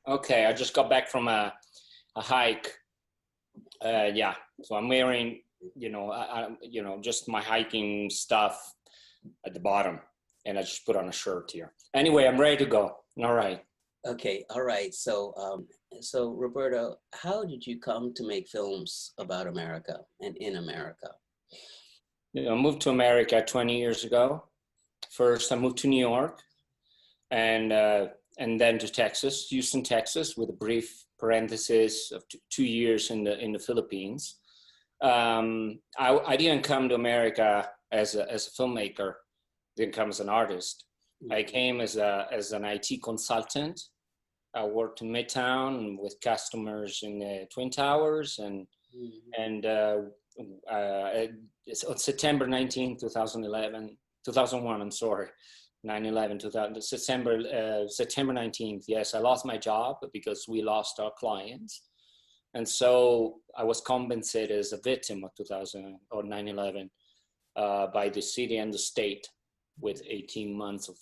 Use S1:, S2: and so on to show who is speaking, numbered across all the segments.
S1: Okay, I just got back from a hike. Yeah, so I'm wearing, just my hiking stuff at the bottom, and I just put on a shirt here. Anyway, I'm ready to go. All right.
S2: Okay, all right. So Roberto, how did you come to make films about America and in America?
S1: I moved to America 20 years ago. First, I moved to New York, and uh, and then to Texas, Houston, Texas, with a brief parenthesis of 2 years in the Philippines. I didn't come to America as a filmmaker. Didn't come as an artist. I came as an IT consultant. I worked in Midtown with customers in the Twin Towers, and it's on September 19th, 2011, 2001. I'm sorry, 9/11, 2000, September 19th. Yes, I lost my job because we lost our clients, and so I was compensated as a victim of 2000 or 9/11 by the city and the state with 18 months of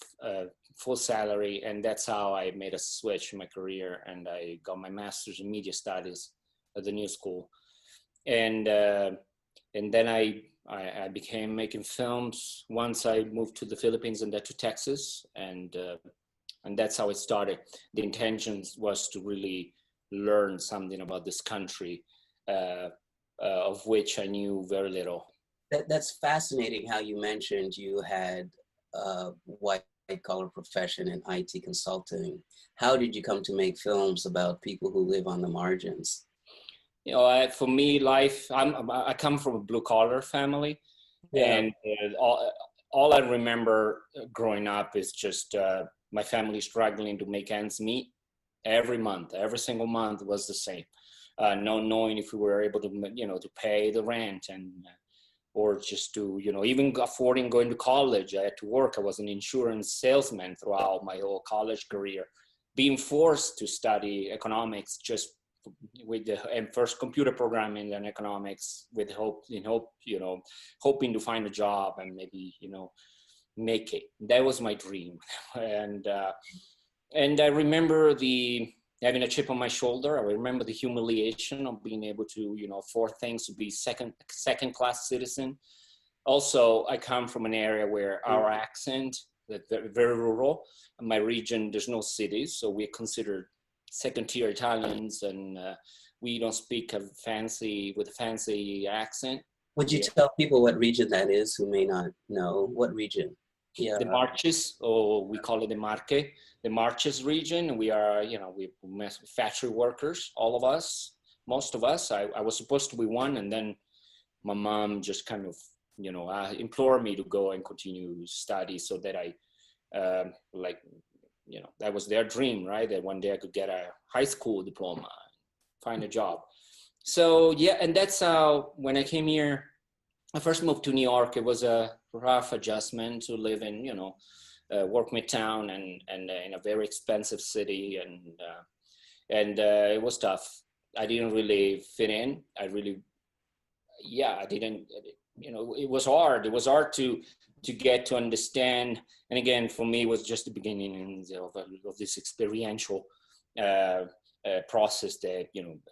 S1: full salary. And that's how I made a switch in my career. And I got my master's in media studies at the New School. And then I became making films once I moved to the Philippines and then to Texas. And that's how it started. The intention was to really learn something about this country, of which I knew very little.
S2: That's fascinating how you mentioned you had white collar profession in IT consulting. How did you come to make films about people who live on the margins?
S1: For me, I come from a blue collar family,
S2: Yeah.
S1: and all I remember growing up is just my family struggling to make ends meet every month. Every single month was the same. No knowing if we were able to, to pay the rent or just to, even affording going to college. I had to work. I was an insurance salesman throughout my whole college career, being forced to study economics just with the first computer programming and economics with hoping to find a job and maybe, make it. That was my dream. And I remember having a chip on my shoulder. I remember the humiliation of being able to, afford things, to be second class citizen. Also, I come from an area where our accent, very rural. In my region, there's no cities, so we're considered second tier Italians, and we don't speak with a fancy accent.
S2: Would you tell people what region that is who may not know? What region? Yeah.
S1: The Marches, or we call it the Marches region. We are, we factory workers, all of us, most of us. I was supposed to be one, and then my mom just kind of, implored me to go and continue study so that I, that was their dream, right? That one day I could get a high school diploma, find a job. So yeah, and that's how, when I came here, I first moved to New York. It was a rough adjustment to live in, work midtown and in a very expensive city, and it was tough. I didn't really fit in. I didn't. It was hard. It was hard to get to understand. And again, for me, it was just the beginning of this experiential process, that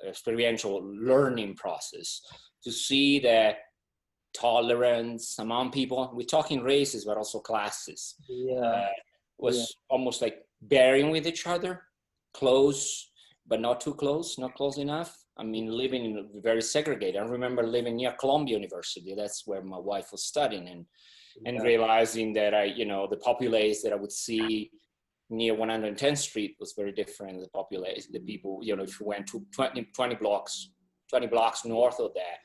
S1: experiential learning process, to see that tolerance among people. We're talking races, but also classes. Was almost like bearing with each other, close, but not too close, not close enough. I mean, living in very segregated. I remember living near Columbia University. That's where my wife was studying, and realizing that the populace that I would see near 110th Street was very different. The population, the people, if you went to 20 blocks north of that.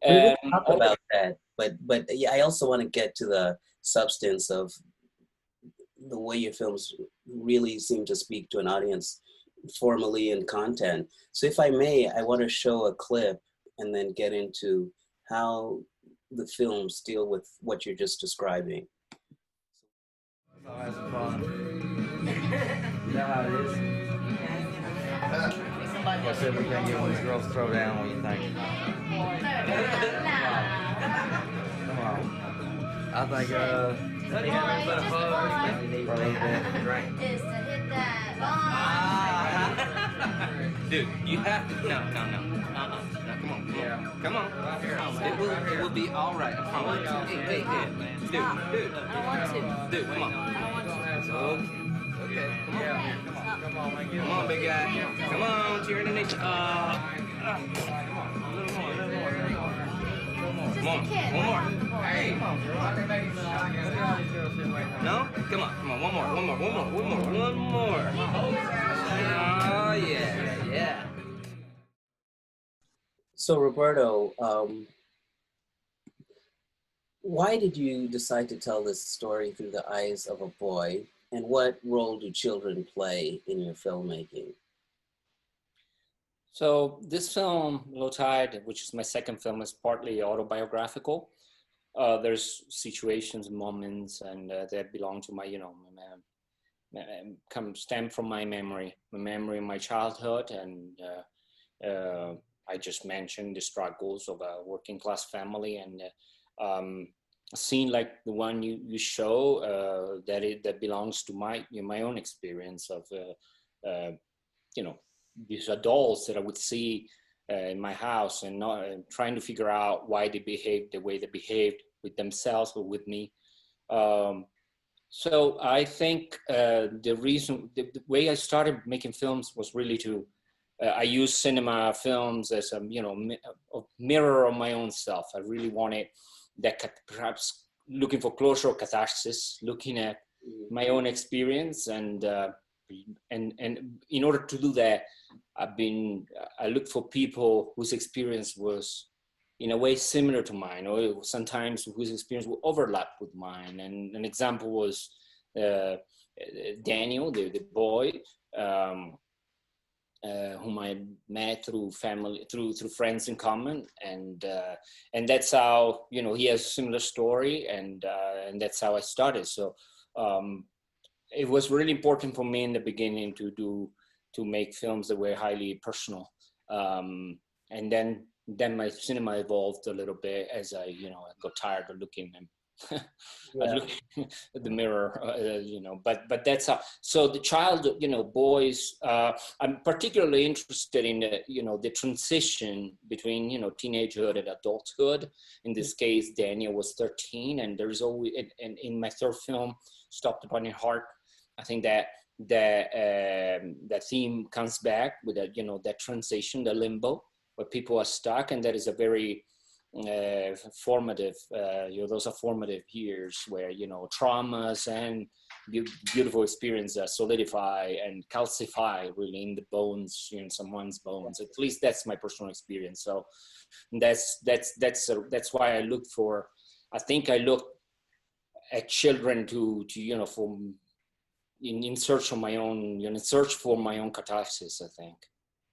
S2: We will talk about that, but yeah, I also want to get to the substance of the way your films really seem to speak to an audience formally in content. So if I may, I want to show a clip and then get into how the films deal with what you're just describing.
S3: So have some fun. You know how it is? What's everything you when the girls throw down when you think? Come on. I think,
S4: What do you have a bit of fun?
S3: probably that.
S4: Is to hit that Dude, you have to. No. No, come on. Come on. It will be all right. I promise. Hey. Dude.
S5: I want to.
S4: Dude, come on.
S5: I want to.
S4: Okay. Come on, big guy. Come on, cheer underneath. A little more. Come on. One more. Hey. No? Come on. One more. Oh, yeah.
S2: So Roberto, why did you decide to tell this story through the eyes of a boy? And what role do children play in your filmmaking?
S1: So this film, Low Tide, which is my second film, is partly autobiographical. There's situations, moments, and that belong to my, stem from my memory of my childhood. And I just mentioned the struggles of a working class family, and a scene like the one you show that belongs to my own experience of these adults that I would see in my house, and not trying to figure out why they behaved the way they behaved with themselves or with me. So I think the way I started making films was really to I use cinema films as a mirror of my own self. I really wanted that, perhaps looking for closure or catharsis, looking at my own experience, and in order to do that, I look for people whose experience was in a way similar to mine, or sometimes whose experience will overlap with mine. And an example was Daniel, the boy, whom I met through family, through friends in common, and that's how he has a similar story, and that's how I started. So it was really important for me in the beginning to make films that were highly personal, and then my cinema evolved a little bit as I got tired of looking at the mirror, but that's how. So the child, boys, I'm particularly interested in the transition between teenagehood and adulthood. In this case, Daniel was 13, and there's always, and in my third film, Stop the Burning Heart, I think that theme comes back with that transition, the limbo, where people are stuck, and that is a very formative, those are formative years where traumas and beautiful experiences solidify and calcify really in the bones, in someone's bones. At least that's my personal experience. So that's why I look at children in search of my own, in search for my own catharsis, I think.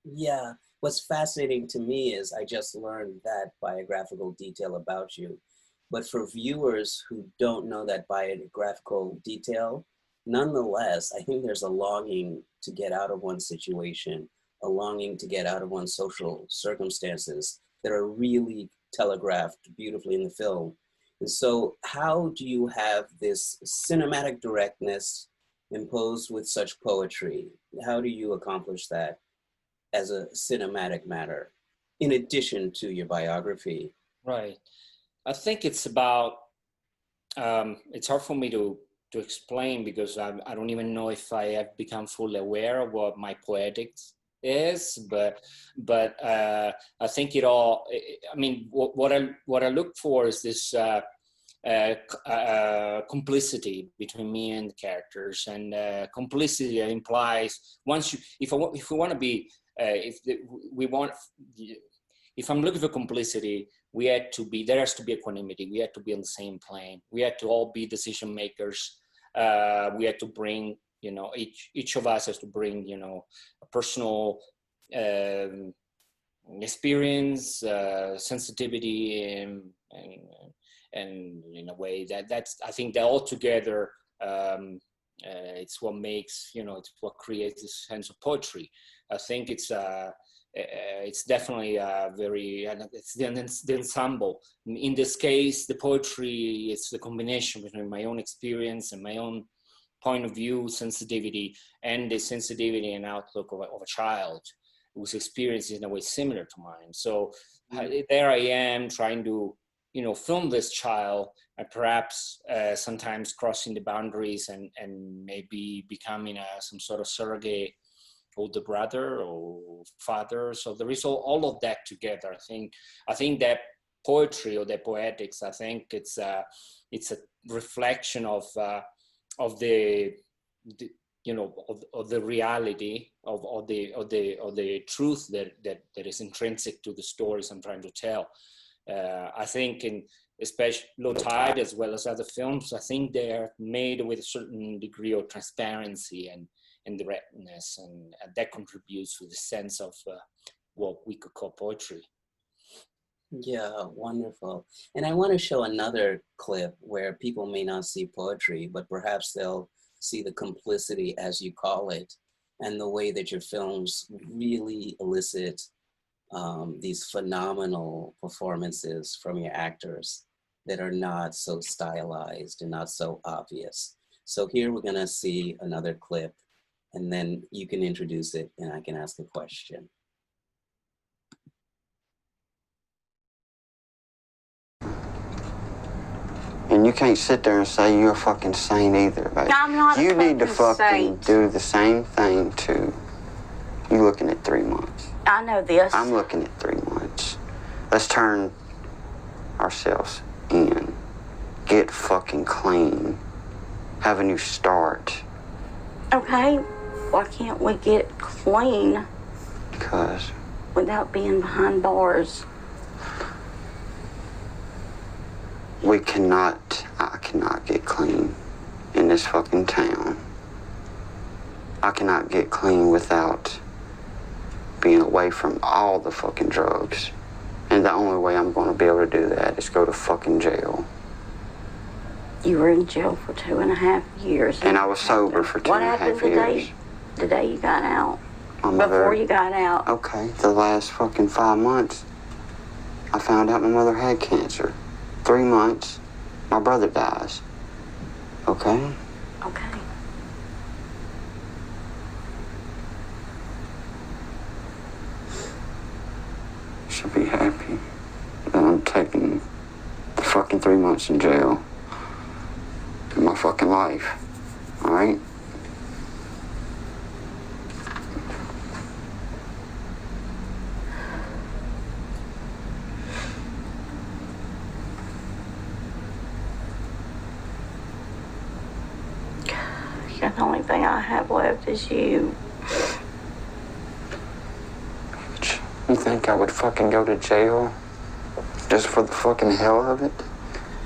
S2: Yeah, what's fascinating to me is I just learned that biographical detail about you. But for viewers who don't know that biographical detail, nonetheless, I think there's a longing to get out of one's situation, a longing to get out of one's social circumstances that are really telegraphed beautifully in the film. And so how do you have this cinematic directness imposed with such poetry? How do you accomplish that as a cinematic matter, in addition to your biography?
S1: Right. I think it's about, it's hard for me to explain, because I don't even know if I have become fully aware of what my poetics is, but I think it all, I mean, what I look for is this complicity between me and the characters, and complicity implies, if we want to be, if I'm looking for complicity, there has to be equanimity. We had to be on the same plane. We had to all be decision makers. We had to bring, each of us has to bring, a personal experience, sensitivity, and in a way that's, I think that all together, it's what makes, it's what creates this sense of poetry. I think it's definitely it's the ensemble. In this case, the poetry, it's the combination between my own experience and my own point of view, sensitivity, and the sensitivity and outlook of a child whose experience is in a way similar to mine. So there I am trying to, film this child, and perhaps sometimes crossing the boundaries and maybe becoming some sort of surrogate older brother or father. So there is all of that together. I think that poetry or the poetics, I think it's a reflection of the of the reality of the truth that is intrinsic to the stories I'm trying to tell. I think in especially Low Tide as well as other films, I think they're made with a certain degree of transparency and directness, and that contributes to the sense of what we could call poetry.
S2: Yeah, wonderful. And I want to show another clip where people may not see poetry, but perhaps they'll see the complicity, as you call it, and the way that your films really elicit these phenomenal performances from your actors that are not so stylized and not so obvious. So here we're gonna see another clip, and then you can introduce it and I can ask a question.
S5: And you can't sit there and say you're a fucking saint either, baby.
S6: I'm not
S5: You
S6: a
S5: need to fucking
S6: saint.
S5: do the same thing too. You looking at 3 months.
S6: I know this.
S5: I'm looking at 3 months. Let's turn ourselves in. Get fucking clean. Have a new start.
S6: Okay, why can't we get clean
S5: Because
S6: without being behind bars?
S5: I cannot get clean in this fucking town. I cannot get clean without being away from all the fucking drugs. And the only way I'm going to be able to do that is go to fucking jail.
S6: You were in jail for 2.5 years.
S5: And I was sober for 2.5 years.
S6: The day you got out?
S5: My
S6: Before you got out?
S5: Okay, the last fucking 5 months, I found out my mother had cancer. 3 months, my brother dies. Okay?
S6: Okay.
S5: Should be happy that I'm taking the fucking 3 months in jail in my fucking life. Alright?
S6: The only thing I have left is you.
S5: You think I would fucking go to jail just for the fucking hell of it?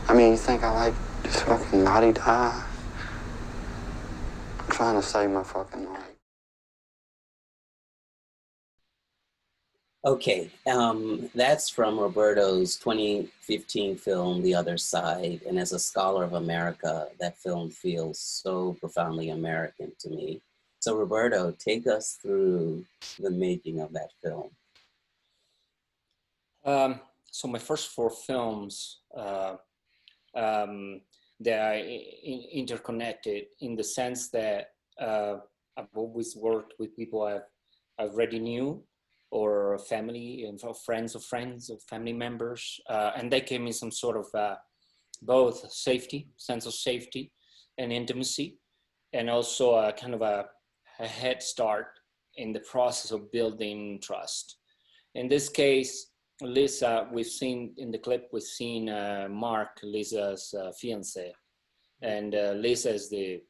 S5: I mean, you think I like just fucking la-di-da? I'm trying to save my fucking life.
S2: Okay, that's from Roberto's 2015 film, The Other Side. And as a scholar of America, that film feels so profoundly American to me. So Roberto, take us through the making of that film.
S1: So my first 4 films, they are interconnected in the sense that I've always worked with people I already knew, or family and friends of family members, and they gave me some sort of both sense of safety and intimacy, and also a kind of a head start in the process of building trust. In this case, Lisa, we've seen in the clip, Mark, Lisa's fiance, and Lisa is the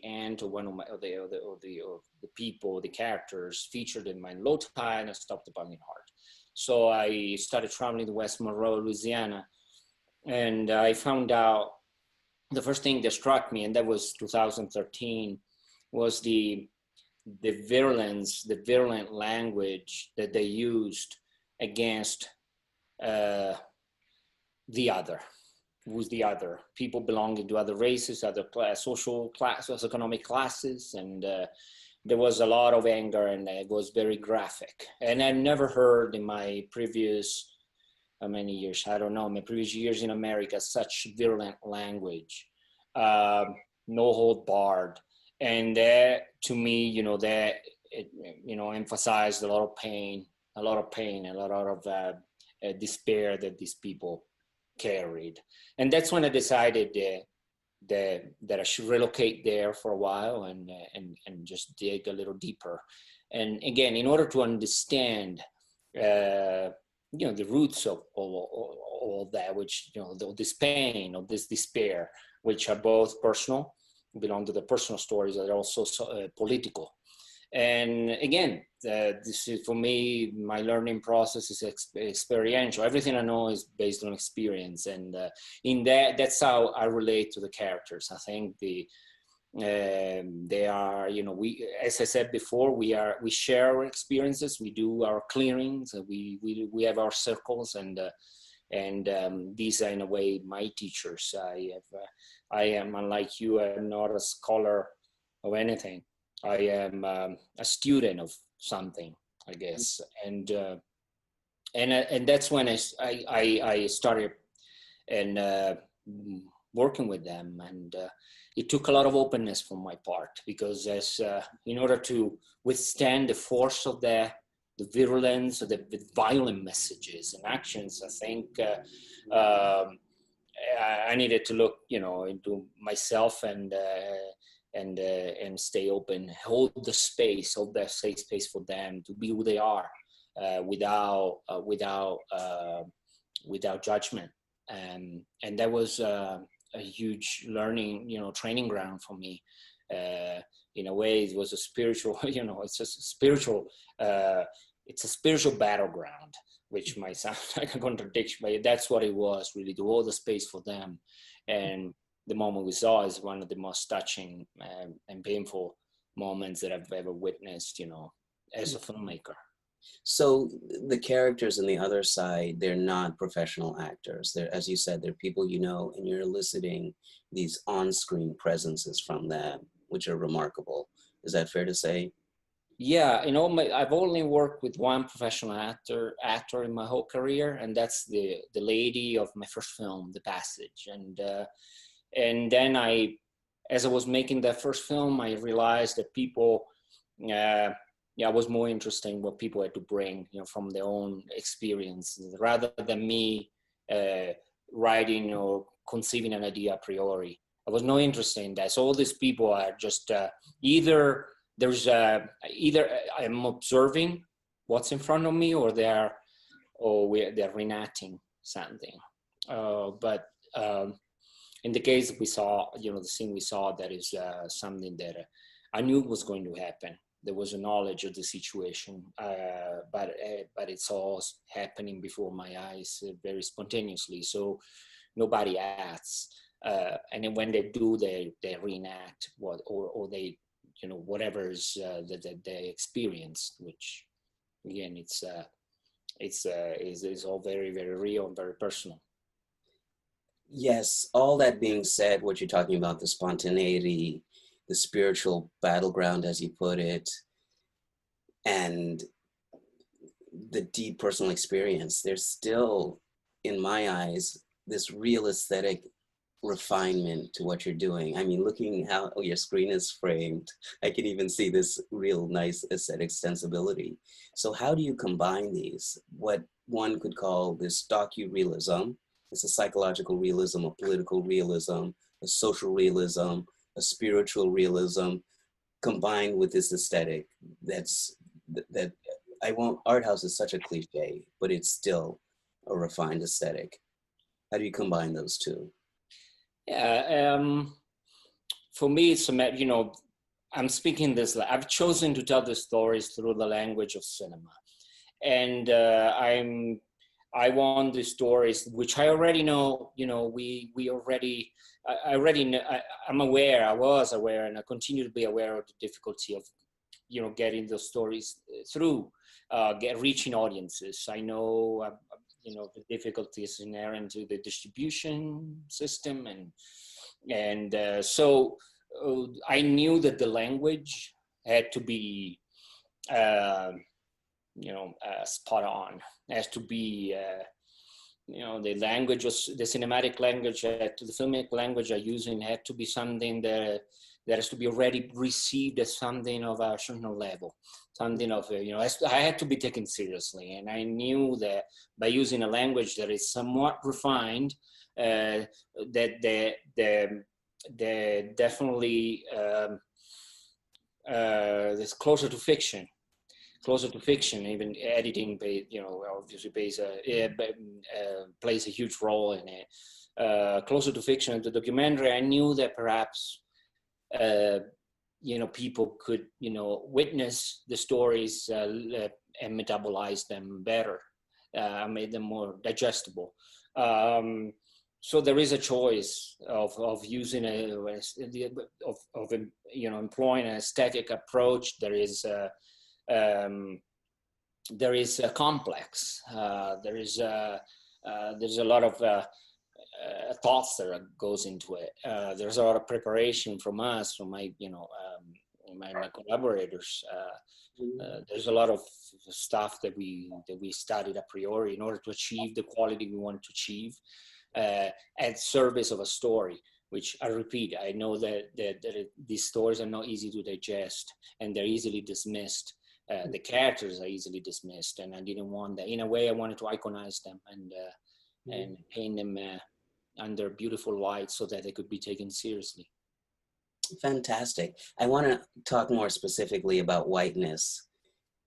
S1: aunt of one of the people, the characters featured in my Low Tide and Stop the Bugging Heart. So I started traveling to West Monroe, Louisiana, and I found out the first thing that struck me, and that was 2013, was the virulent language that they used against the other. Who's the other? People belonging to other races, other socioeconomic classes, and there was a lot of anger, and it was very graphic. And I've never heard in my previous, how many years? I don't know, my previous years in America, such virulent language. no hold barred. And that, to me, that it, emphasized a lot of pain, a lot of despair that these people carried. And that's when I decided that I should relocate there for a while and just dig a little deeper. And again, in order to understand, the roots of all that, which, this pain or this despair, which are both personal, belong to the personal stories, that are also political. And again, this is, for me, my learning process is experiential. Everything I know is based on experience, and in that's how I relate to the characters. I think they are, we, as I said before, we share our experiences, we do our clearings, we have our circles, and these are, in a way, my teachers. I am, unlike you, I'm not a scholar of anything. I am a student of something, I guess, and that's when I started and working with them, and it took a lot of openness from my part, because in order to withstand the force of the virulence of the violent messages and actions, I think I needed to look, into myself and stay open, hold the space, hold that safe space for them to be who they are, without judgment. And that was a huge learning, training ground for me. In a way, it was a spiritual, it's a spiritual battleground, which might sound like a contradiction, but that's what it was, really, to hold the space for them. And the moment we saw is one of the most touching and painful moments that I've ever witnessed, as a filmmaker.
S2: So the characters on the other side, they're not professional actors. They're, as you said, they're people and you're eliciting these on-screen presences from them, which are remarkable. Is that fair to say?
S1: Yeah, I've only worked with one professional actor in my whole career, and that's the lady of my first film, The Passage. And then as I was making that first film, I realized that people, was more interested in what people had to bring, from their own experience, rather than me writing or conceiving an idea a priori. I was no interest in that. So all these people are just either I'm observing what's in front of me, or they're reenacting something. But in the case we saw, the scene we saw, that is something that I knew was going to happen. There was a knowledge of the situation, but it's all happening before my eyes very spontaneously. So nobody acts, and then when they do, they reenact or they, whatever is that they experienced, which again, it's all very, very real and very personal.
S2: Yes, all that being said, what you're talking about, the spontaneity, the spiritual battleground, as you put it, and the deep personal experience, there's still, in my eyes, this real aesthetic refinement to what you're doing. I mean, looking how your screen is framed, I can even see this real nice aesthetic sensibility. So how do you combine these? What one could call this docu-realism. It's a psychological realism, a political realism, a social realism, a spiritual realism, combined with this aesthetic that art house is such a cliche, but it's still a refined aesthetic. How do you combine those two?
S1: Yeah, for me, it's I'm speaking this. I've chosen to tell the stories through the language of cinema, and I want the stories which I already know. We already. I already know. I'm aware. I was aware, and I continue to be aware of the difficulty of, getting those stories through, reaching audiences. I know. The difficulties inherent to the distribution system, and so I knew that the language had to be, spot on. It has to be, the language was the cinematic language, the filmic language I'm using had to be something that has to be already received as something of a certain level, something of I had to be taken seriously, and I knew that by using a language that is somewhat refined, that they definitely is closer to fiction. Even editing, obviously plays a huge role in it. Closer to fiction, the documentary, I knew that perhaps, people could, witness the stories and metabolize them better, made them more digestible. So there is a choice of using employing an aesthetic approach. There is a complex. There's a lot of thoughts that goes into it. There's a lot of preparation from us, from my collaborators. There's a lot of stuff that we studied a priori in order to achieve the quality we wanted to achieve, at service of a story. Which I repeat, I know that these stories are not easy to digest, and they're easily dismissed. The characters are easily dismissed, and I didn't want that. In a way, I wanted to iconize them and paint them under beautiful light so that they could be taken seriously.
S2: Fantastic. I want to talk more specifically about whiteness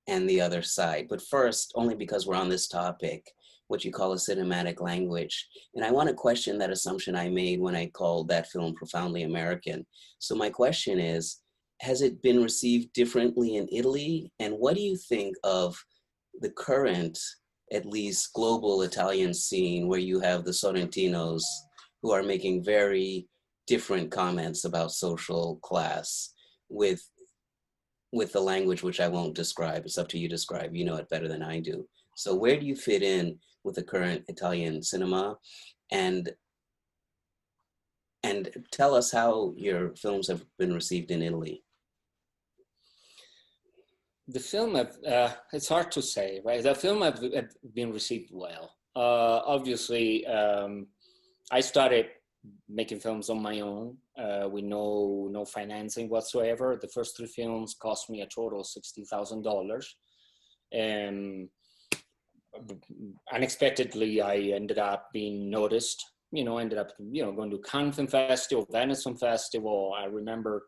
S2: and the other side, but first, only because we're on this topic, what you call a cinematic language. And I want to question that assumption I made when I called that film profoundly American. So my question is, has it been received differently in Italy? And what do you think of the current, at least global Italian scene, where you have the Sorrentinos who are making very different comments about social class with the language which I won't describe. It's up to you to describe. You know it better than I do. So where do you fit in with the current Italian cinema? And tell us how your films have been received in Italy.
S1: The film, it's hard to say, right? The film have been received well. Obviously, I started making films on my own with no financing whatsoever. The first 3 films cost me a total of $60,000. Unexpectedly, I ended up being noticed. Ended up going to Cannes Film Festival, Venice Film Festival. I remember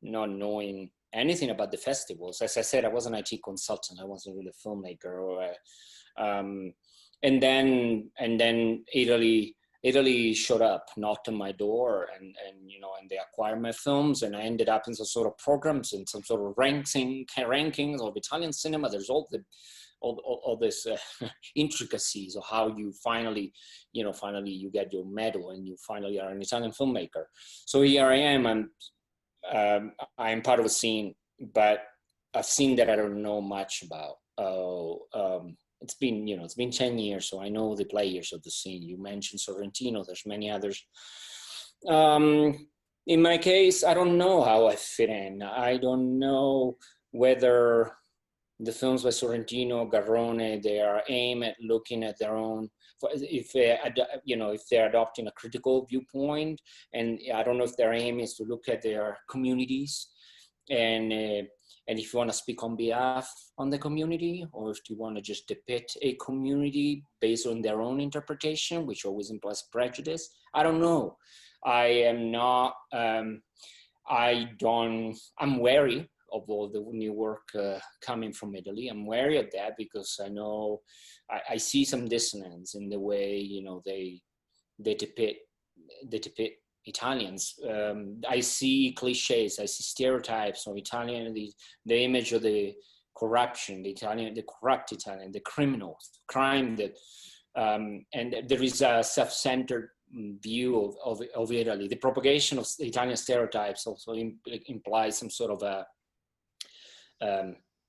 S1: not knowing anything about the festivals. As I said, I was an IT consultant. I wasn't really a filmmaker. And then Italy showed up, knocked on my door, and they acquired my films, and I ended up in some sort of programs and some sort of rankings of Italian cinema. There's all this intricacies of how you finally you get your medal and you finally are an Italian filmmaker. So here I am. I'm part of a scene, but a scene that I don't know much about. It's been 10 years, so I know the players of the scene. You mentioned Sorrentino, there's many others. In my case, I don't know how I fit in. I don't know whether the films by Sorrentino, Garrone, they are aimed at looking at their own, if they're adopting a critical viewpoint, and I don't know if their aim is to look at their communities, and if you want to speak on behalf on the community, or if you want to just depict a community based on their own interpretation, which always implies prejudice. I don't know. I am not. I'm wary of all the new work coming from Italy. I'm wary of that because I know I see some dissonance in the way they depict Italians. I see cliches, I see stereotypes of Italian, the image of the corruption, the corrupt Italian, the criminals, crime that, and there is a self-centered view of Italy. The propagation of Italian stereotypes also implies some sort of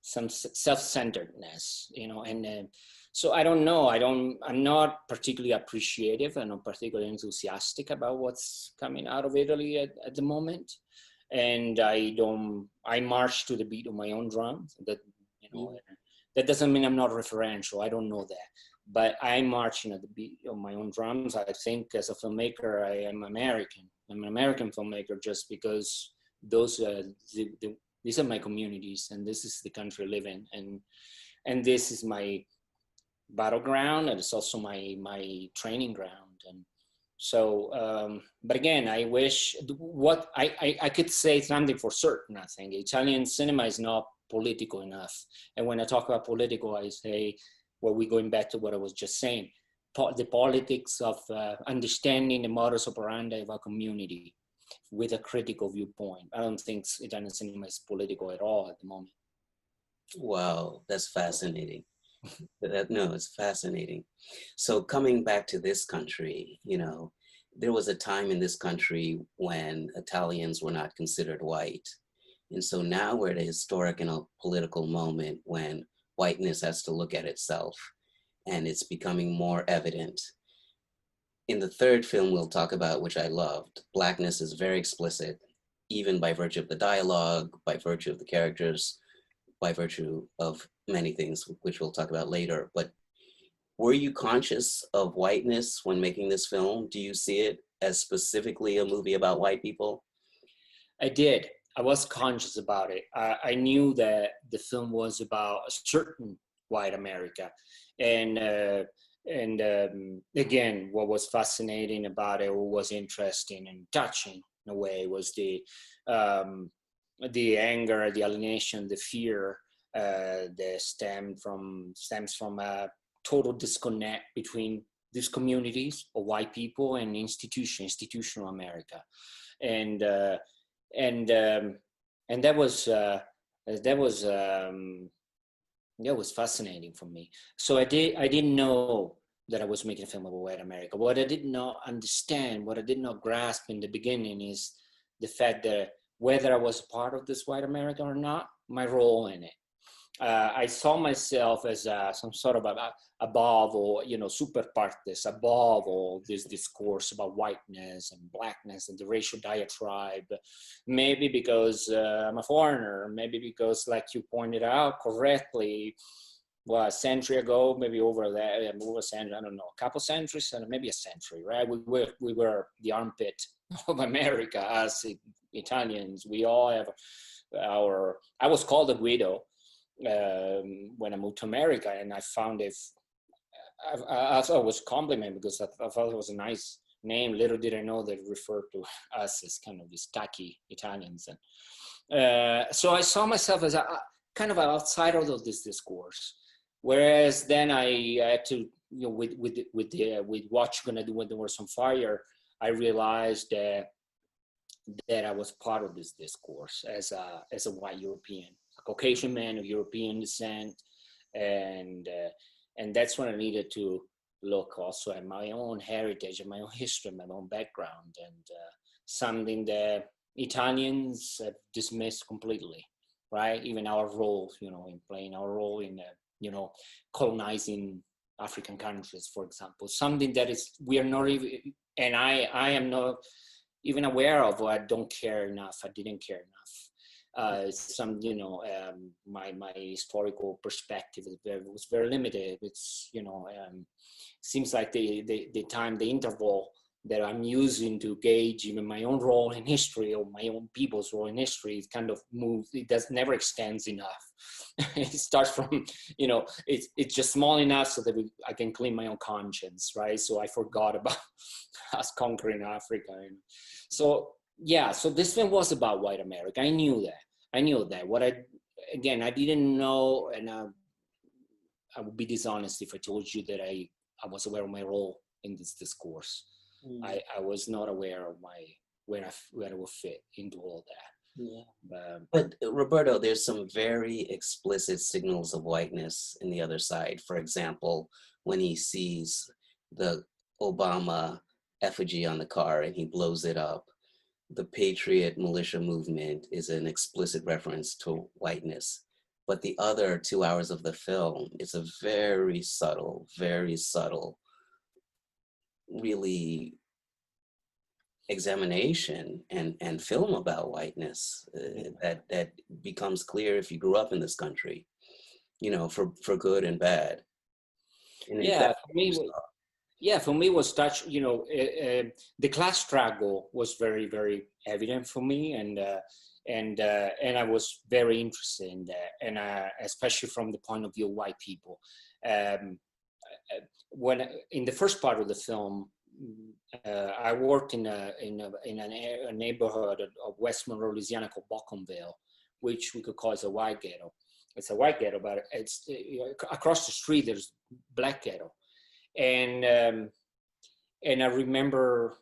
S1: some self-centeredness, and so I don't know. I'm not particularly appreciative and not particularly enthusiastic about what's coming out of Italy at the moment. And I march to the beat of my own drum. That doesn't mean I'm not referential. I don't know that. but I'm marching at the beat of my own drums. I think as a filmmaker, I am American. I'm an American filmmaker just because these are my communities, and this is the country I live in, and this is my battleground, and it's also my training ground. And so, but again, I wish what I could say something for certain. I think Italian cinema is not political enough. And when I talk about political, I say, well, we're going back to what I was just saying, the politics of understanding the modus operandi of our community with a critical viewpoint. I don't think Italian cinema is political at all at the moment.
S2: Wow, that's fascinating. No, it's fascinating. So coming back to this country, you know, there was a time in this country when Italians were not considered white. And so now we're at a historic and a political moment when whiteness has to look at itself, and it's becoming more evident. In the third film we'll talk about, which I loved, Blackness is very explicit, even by virtue of the dialogue, by virtue of the characters, by virtue of many things, which we'll talk about later. But were you conscious of whiteness when making this film? Do you see it as specifically a movie about white people?
S1: I did. I was conscious about it. I knew that the film was about a certain white America. And again, what was fascinating about it, what was interesting and touching in a way, was the anger, the alienation, the fear that stems from a total disconnect between these communities of white people and institutional America, and that was fascinating for me. So I didn't know that I was making a film about white America. What I did not understand, what I did not grasp in the beginning, is the fact that whether I was a part of this white America or not, my role in it. I saw myself as some sort of above, or, you know, super partes, above all this discourse about whiteness and blackness and the racial diatribe. Maybe because I'm a foreigner, maybe because, like you pointed out correctly, well, a century ago, maybe over that, over a century, I don't know, a couple centuries, and maybe a century, right? We were the armpit of America as Italians. We all have I was called a Guido when I moved to America, and I found it, I thought it was a compliment, because I thought it was a nice name. Little did I know that it referred to us as kind of these tacky Italians. And so I saw myself as a kind of an outsider of this discourse. Whereas then I had to, you know, with what you're gonna do when there was some fire, I realized that I was part of this discourse as a white European, a Caucasian man of European descent, and that's when I needed to look also at my own heritage and my own history, my own background, and something that Italians have dismissed completely, right? Even our role, you know, in playing our role in, you know, colonizing African countries, for example, something that is, we are not even, and I am not even aware of, or I don't care enough, I didn't care enough. You know, my historical perspective was very limited. It's, you know, seems like the interval that I'm using to gauge even my own role in history, or my own people's role in history, it kind of moves, never extends enough. It starts from, you know, it's just small enough so that I can clean my own conscience, right? So I forgot about us conquering Africa. And so, yeah, so this film was about white America. I knew that. What I didn't know, and I would be dishonest if I told you that I was aware of my role in this discourse. I was not aware of where I would fit into all that.
S2: Yeah. But Roberto, there's some very explicit signals of whiteness in the other side. For example, when he sees the Obama effigy on the car and he blows it up, the Patriot militia movement is an explicit reference to whiteness. But the other 2 hours of the film, it's a very subtle, really examination and film about whiteness that becomes clear if you grew up in this country, you know, for good and bad. And is
S1: Yeah,
S2: that
S1: for me, yeah, for me was touch. The class struggle was very, very evident for me, and I was very interested in that, and especially from the point of view of white people. Um, when in the first part of the film, I worked in a neighborhood of West Monroe, Louisiana called Bocconville, which we could call as a white ghetto. It's a white ghetto, but it's across the street. There's black ghetto, and I remember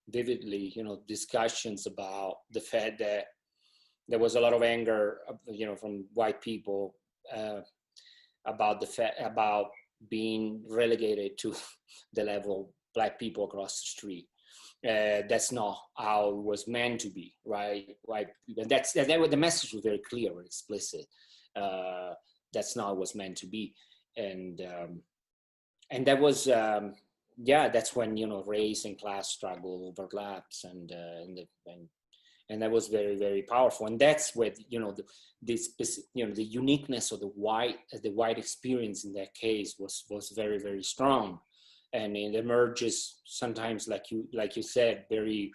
S1: vividly, discussions about the fact that there was a lot of anger, from white people about the fact about being relegated to the level of black people across the street. That's not how it was meant to be, right? Right. And the message was very clear and explicit. That's not what it was meant to be, and that was that's when race and class struggle overlaps, and that was very, very powerful, and that's where the uniqueness of the white experience in that case was very, very strong, and it emerges sometimes, like you said, very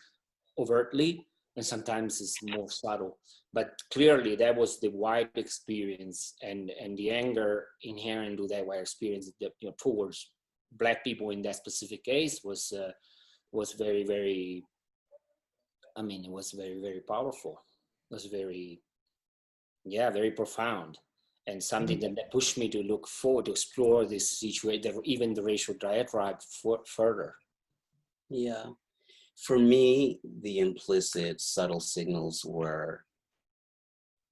S1: overtly, and sometimes it's more subtle. But clearly, that was the white experience, and the anger inherent to that white experience, towards black people in that specific case was very, very. I mean, it was very, very powerful. It was very, very profound, and something that pushed me to look forward to explore this situation, even the racial diatribe further.
S2: Yeah. For me, the implicit subtle signals were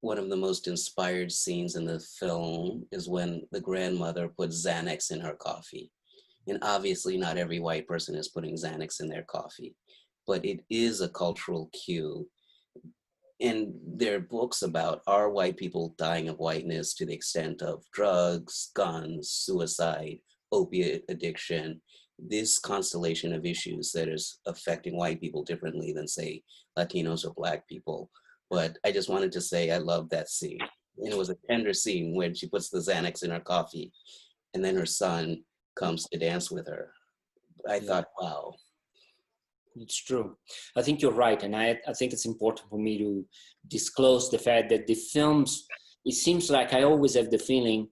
S2: one of the most inspired scenes in the film is when the grandmother puts Xanax in her coffee. And obviously not every white person is putting Xanax in their coffee, but it is a cultural cue. And there are books about, are white people dying of whiteness to the extent of drugs, guns, suicide, opiate addiction, this constellation of issues that is affecting white people differently than, say, Latinos or Black people. But I just wanted to say I love that scene. And it was a tender scene when she puts the Xanax in her coffee and then her son comes to dance with her. I thought, wow.
S1: It's true. I think you're right. And I think it's important for me to disclose the fact that the films, it seems like I always have the feeling,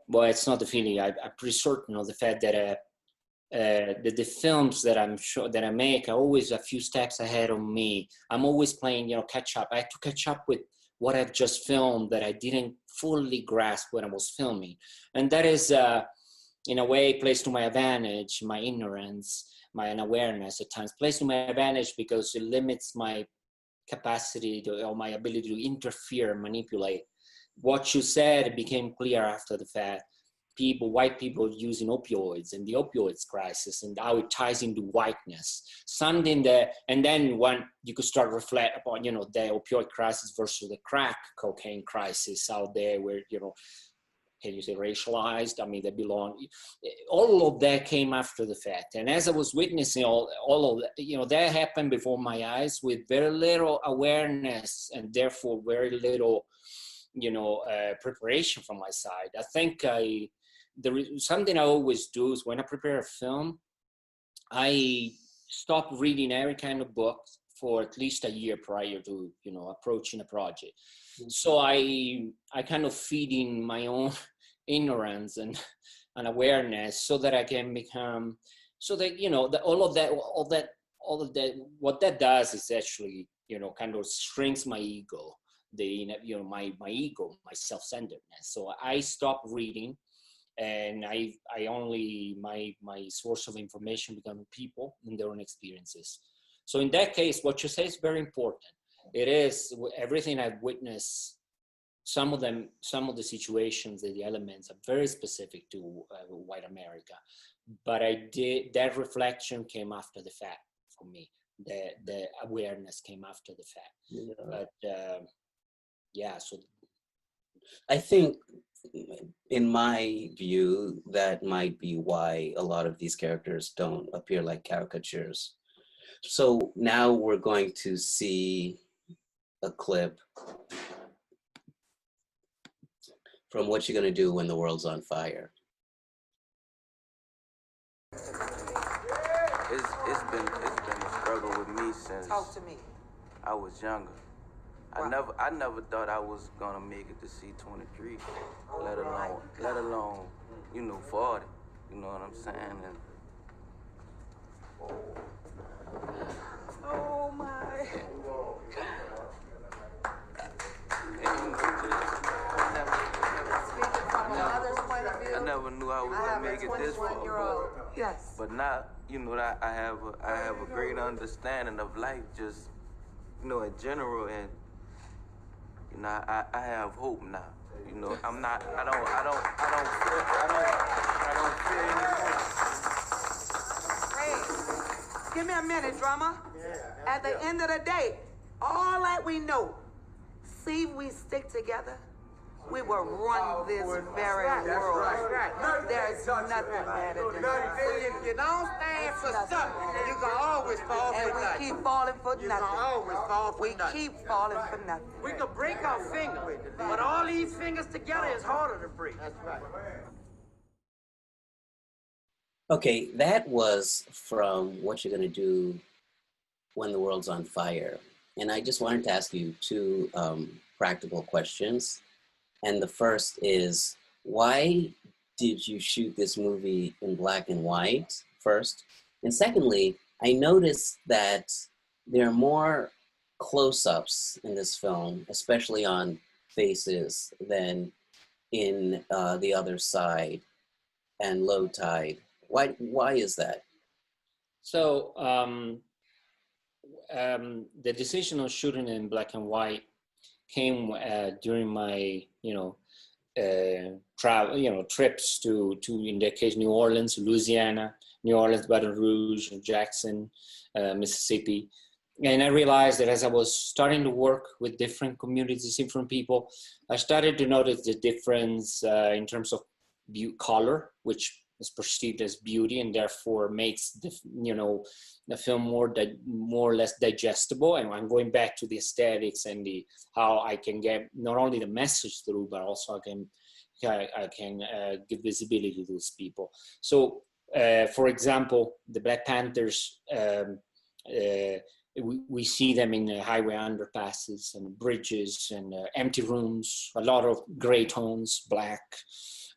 S1: well, it's not the feeling, I'm pretty certain of the fact that the films that I make are always a few steps ahead of me. I'm always playing, catch up. I have to catch up with what I've just filmed that I didn't fully grasp when I was filming. And that is, in a way, plays to my advantage, my ignorance, my unawareness at times, plays to my advantage because it limits my capacity or my ability to interfere and manipulate. What you said became clear after the fact. White people using opioids and the opioids crisis and how it ties into whiteness. Something that, and then when you could start reflect upon, the opioid crisis versus the crack cocaine crisis out there where, can you say racialized? I mean, they belong. All of that came after the fact. And as I was witnessing all of that, that happened before my eyes with very little awareness and therefore very little, preparation from my side. I think something I always do is when I prepare a film, I stop reading every kind of book for at least a year prior to, approaching a project. So I kind of feed in my own ignorance and awareness so that I can become, so that, all of that, what that does is actually, kind of shrinks my ego, my ego, my self-centeredness. So I stop reading, and I only, my source of information become people and their own experiences. So in that case, what you say is very important. It is everything I've witnessed. Some of the situations and the elements are very specific to white America, but that reflection came after the fact for me. The awareness came after the fact. Yeah. But so
S2: I think, in my view, that might be why a lot of these characters don't appear like caricatures. So now we're going to see a clip from What You Gonna Do When the World's on Fire.
S3: It's been a struggle with me since
S7: Talk to me.
S3: I was younger.
S7: Wow.
S3: I never thought I was gonna make it to C23, let alone, 40. You know what I'm saying? And
S7: Oh my. Speaking from a mother's point of view,
S3: I never knew I was
S7: I
S3: gonna
S7: have
S3: make
S7: a
S3: it this far.
S7: 21-year-old. Yes.
S3: But now, that I have a great understanding of life, just in general, and I have hope now. I'm not. I
S7: Hey,
S3: don't fear.
S7: give me a minute, drummer. At the end of the day, all that we know, see, we stick together, we will run this very world. There's nothing better than that.
S8: If you don't stand for something, you can always fall for
S7: And we
S8: nothing.
S7: keep falling for
S8: You can
S7: nothing.
S8: always fall for
S7: We
S8: nothing.
S7: keep falling for nothing.
S8: We can break our fingers, but all these fingers together is harder to break. That's right.
S2: Okay, that was from What You're Gonna Do When the World's on Fire. And I just wanted to ask you two practical questions. And the first is, why did you shoot this movie in black and white first? And secondly, I noticed that there are more close-ups in this film, especially on faces, than in The Other Side and Low Tide. Why is that?
S1: So the decision of shooting in black and white came during my, travel, trips to in that case New Orleans, Louisiana, New Orleans, Baton Rouge, Jackson, Mississippi, and I realized that as I was starting to work with different communities, different people, I started to notice the difference in terms of color, which is perceived as beauty and therefore makes the film more or less digestible. And I'm going back to the aesthetics and how I can get not only the message through, but also I can give visibility to those people. So, for example, the Black Panthers, we see them in highway underpasses and bridges and empty rooms, a lot of gray tones, black,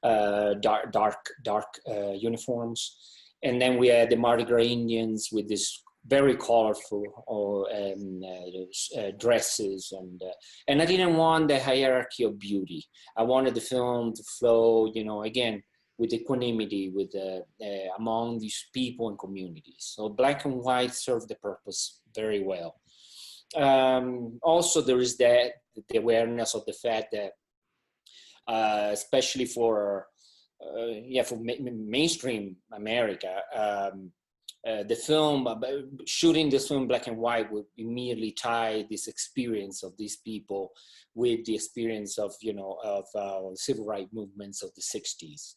S1: dark uniforms. And then we had the Mardi Gras Indians with this very colorful dresses. And I didn't want the hierarchy of beauty. I wanted the film to flow, again, with equanimity, with among these people and communities. So black and white serve the purpose very well. Also, there is the awareness of the fact that, especially for mainstream America, the film, shooting this film black and white would immediately tie this experience of these people with the experience of civil rights movements of the 60s.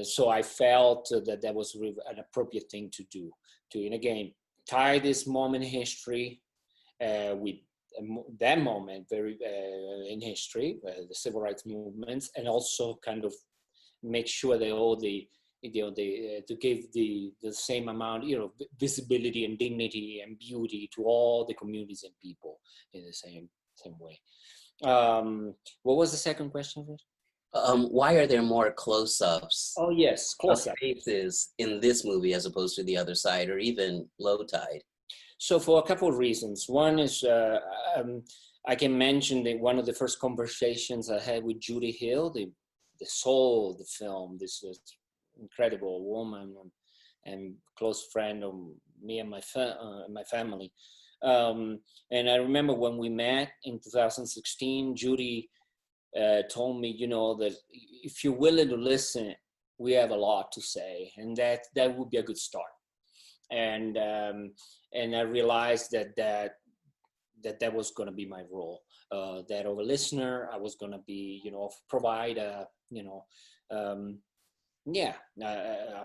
S1: So I felt that was an appropriate thing to do. And again, tie this moment in history with that moment very in history, the civil rights movements, and also kind of make sure that all the to give the same amount, visibility and dignity and beauty to all the communities and people in the same way. What was the second question?
S2: Why are there more close-ups?
S1: Oh yes, close-up
S2: faces in this movie as opposed to The Other Side or even Low Tide?
S1: So for a couple of reasons. One is I can mention that one of the first conversations I had with Judy Hill, the soul of the film, this incredible woman and close friend of me and my family. And I remember when we met in 2016, Judy told me, that if you're willing to listen, we have a lot to say, and that would be a good start. And I realized that was going to be my role. That of a listener, I was going to be, provide a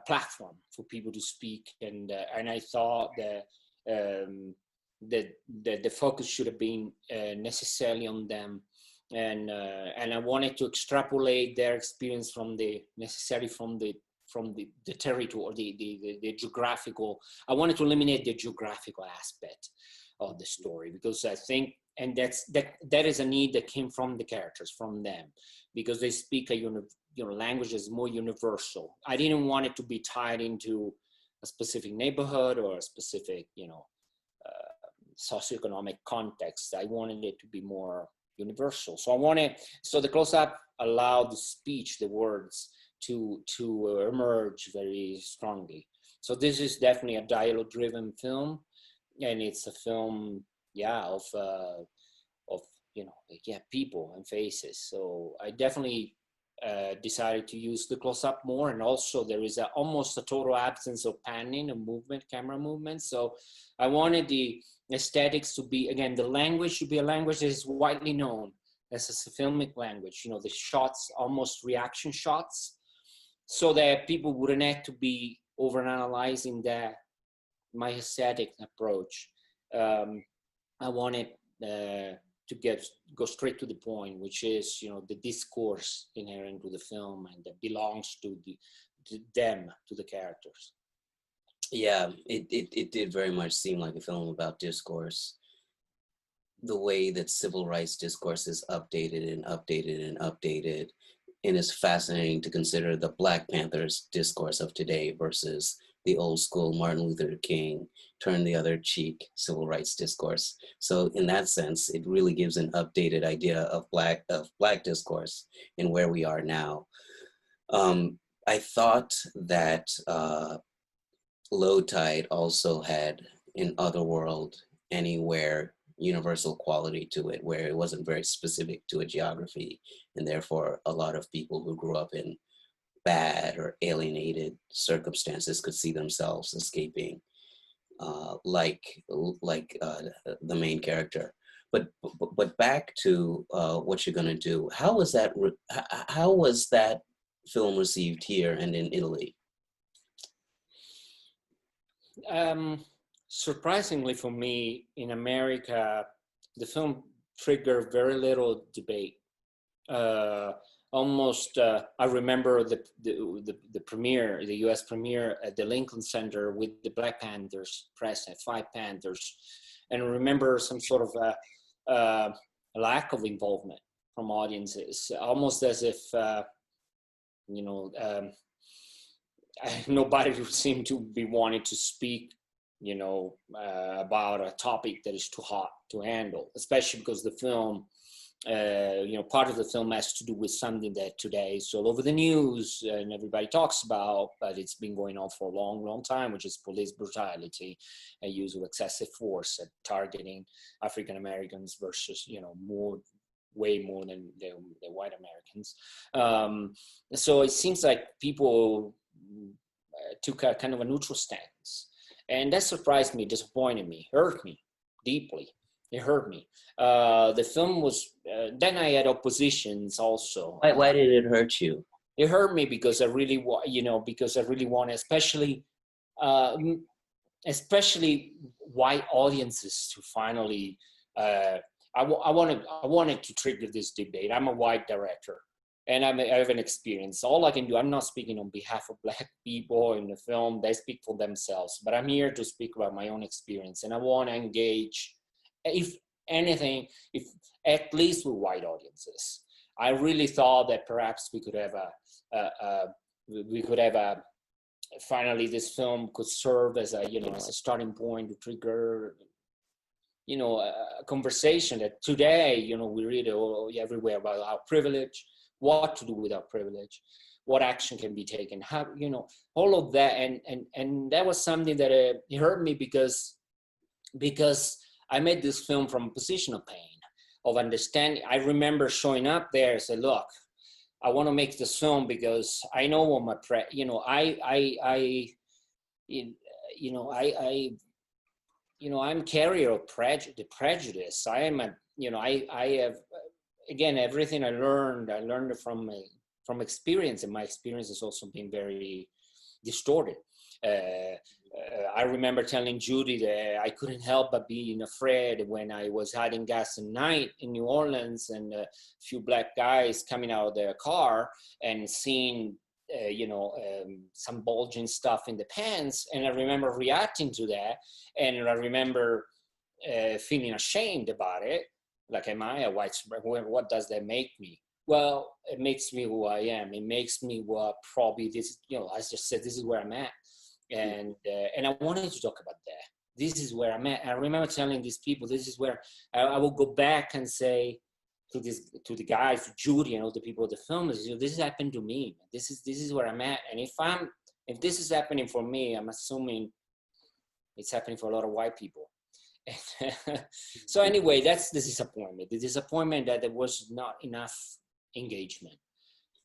S1: platform for people to speak, and I thought that the focus should have been necessarily on them. And I wanted to extrapolate their experience from the the territory, the geographical. I wanted to eliminate the geographical aspect of the story, because I think, and that is a need that came from the characters, from them, because they speak a language that's more universal. I didn't want it to be tied into a specific neighborhood or a specific, socioeconomic context. I wanted it to be more universal. So the close-up allowed the speech, the words, to emerge very strongly. So this is definitely a dialogue-driven film, and it's a film, of people and faces. So I definitely decided to use the close-up more, and also there is almost a total absence of panning and movement, camera movement. So I wanted the aesthetics to be, again, the language should be a language that is widely known as a filmic language. The shots, almost reaction shots, so that people wouldn't have to be overanalyzing my aesthetic approach. I wanted to go straight to the point, which is, the discourse inherent to the film and that belongs to the characters.
S2: Yeah, it did very much seem like a film about discourse. The way that civil rights discourse is updated and updated and updated. And it's fascinating to consider the Black Panthers discourse of today versus the old school Martin Luther King, turn the other cheek civil rights discourse. So in that sense, it really gives an updated idea of black discourse and where we are now. I thought that Low Tide also had an Otherworld, Anywhere universal quality to it, where it wasn't very specific to a geography, and therefore a lot of people who grew up in bad or alienated circumstances could see themselves escaping, like the main character. But back to what you're gonna do. How was that film received here and in Italy?
S1: Surprisingly for me, in America, the film triggered very little debate. I remember the premiere, the U.S. premiere at the Lincoln Center with the Black Panthers present, 5 Panthers, and I remember some sort of a lack of involvement from audiences, almost as if nobody seemed to be wanting to speak, about a topic that is too hot to handle, especially because the film, part of the film has to do with something that today is all over the news and everybody talks about, but it's been going on for a long, long time, which is police brutality and use of excessive force at targeting African Americans versus, way more than the white Americans. So it seems like people took a kind of a neutral stance. And that surprised me, disappointed me, hurt me deeply. It hurt me. The film was, then I had oppositions also.
S2: Why did it hurt you?
S1: It hurt me because I really want, especially white audiences to finally, I wanted to trigger this debate. I'm a white director and I have an experience. All I can do, I'm not speaking on behalf of Black people in the film, they speak for themselves, but I'm here to speak about my own experience, and I want to engage, if anything, if at least with white audiences. I really thought that perhaps we could have finally this film could serve as a, as a starting point to trigger, a conversation that today, we read everywhere about our privilege, what to do with our privilege, what action can be taken, how, all of that. And that was something that it hurt me because I made this film from a position of pain, of understanding. I remember showing up there and said, look, I want to make this film because I know what my, I'm carrier of prejudice. I am I have, again, everything I learned it from experience, and my experience has also been very distorted. I remember telling Judy that I couldn't help but being afraid when I was hiding gas at night in New Orleans and a few Black guys coming out of their car and seeing some bulging stuff in the pants. And I remember reacting to that. And I remember feeling ashamed about it. Like, am I a white supremacist? What does that make me? Well, it makes me who I am. It makes me what probably this, as I just said, this is where I'm at. And I wanted to talk about that. This is where I'm at. I remember telling these people, this is where I will go back and say to the guys, to Judy and all the people of the film, this has happened to me. This is where I'm at. And if this is happening for me, I'm assuming it's happening for a lot of white people. So anyway, that's the disappointment. The disappointment that there was not enough engagement.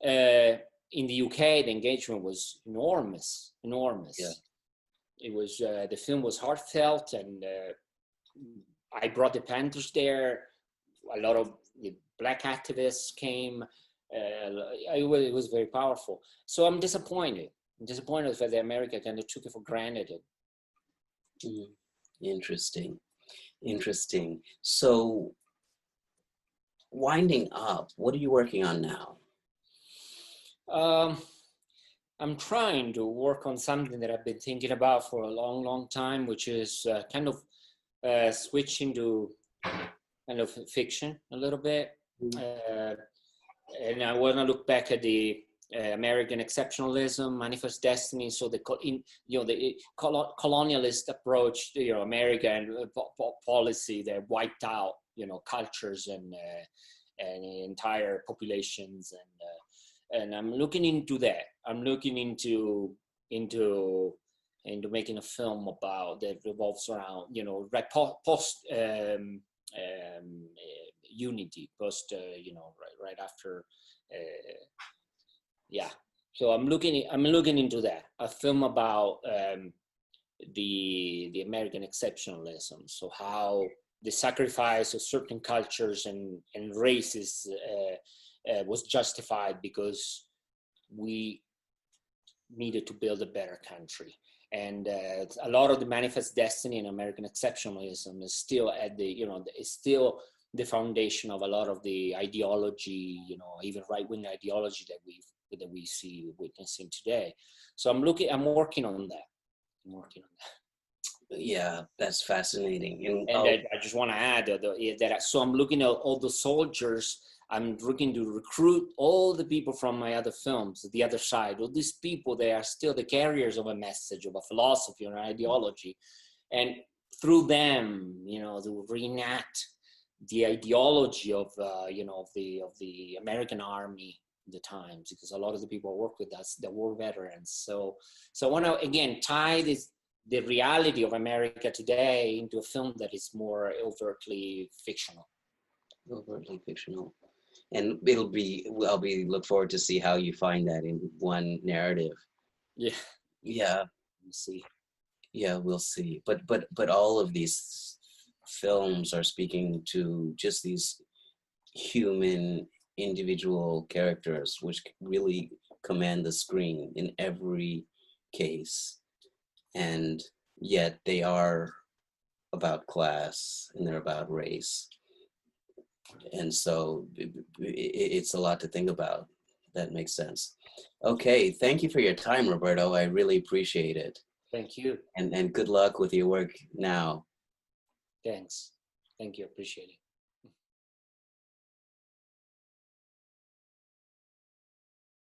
S1: In the UK, the engagement was enormous. Yeah. It was, the film was heartfelt, and I brought the Panthers there. A lot of the Black activists came. It was very powerful. So I'm disappointed. I'm disappointed that the America kind of took it for granted.
S2: Interesting. So, winding up, what are you working on now?
S1: I'm trying to work on something that I've been thinking about for a long time, which is kind of switching to kind of fiction a little bit. And I want to look back at the American exceptionalism, manifest destiny. So the colonialist approach to America and policy that wiped out cultures and entire populations, and I'm looking into that. I'm looking into making a film about that revolves around post unity, post right after. So I'm looking into that, a film about the American exceptionalism. So how the sacrifice of certain cultures and races was justified because we needed to build a better country. And a lot of the manifest destiny and American exceptionalism is still at is still the foundation of a lot of the ideology, even right-wing ideology that we see witnessing today. So I'm working on that.
S2: Yeah, that's fascinating.
S1: And I just want to add that so I'm looking at all the soldiers. I'm looking to recruit all the people from my other films, the other side, all these people, they are still the carriers of a message, of a philosophy, or an ideology. And through them, to reenact the ideology of the American army at the times, because a lot of the people who work with us, they were veterans. So I want to, again, tie the reality of America today into a film that is more overtly fictional.
S2: And I'll look forward to see how you find that in one narrative.
S1: Yeah.
S2: We'll see. Yeah, we'll see. But all of these films are speaking to just these human individual characters, which really command the screen in every case. And yet they are about class and they're about race. And so it's a lot to think about. That makes sense. Okay, thank you for your time, Roberto. I really appreciate it.
S1: Thank you.
S2: And good luck with your work now.
S1: Thanks. Thank you. Appreciate it.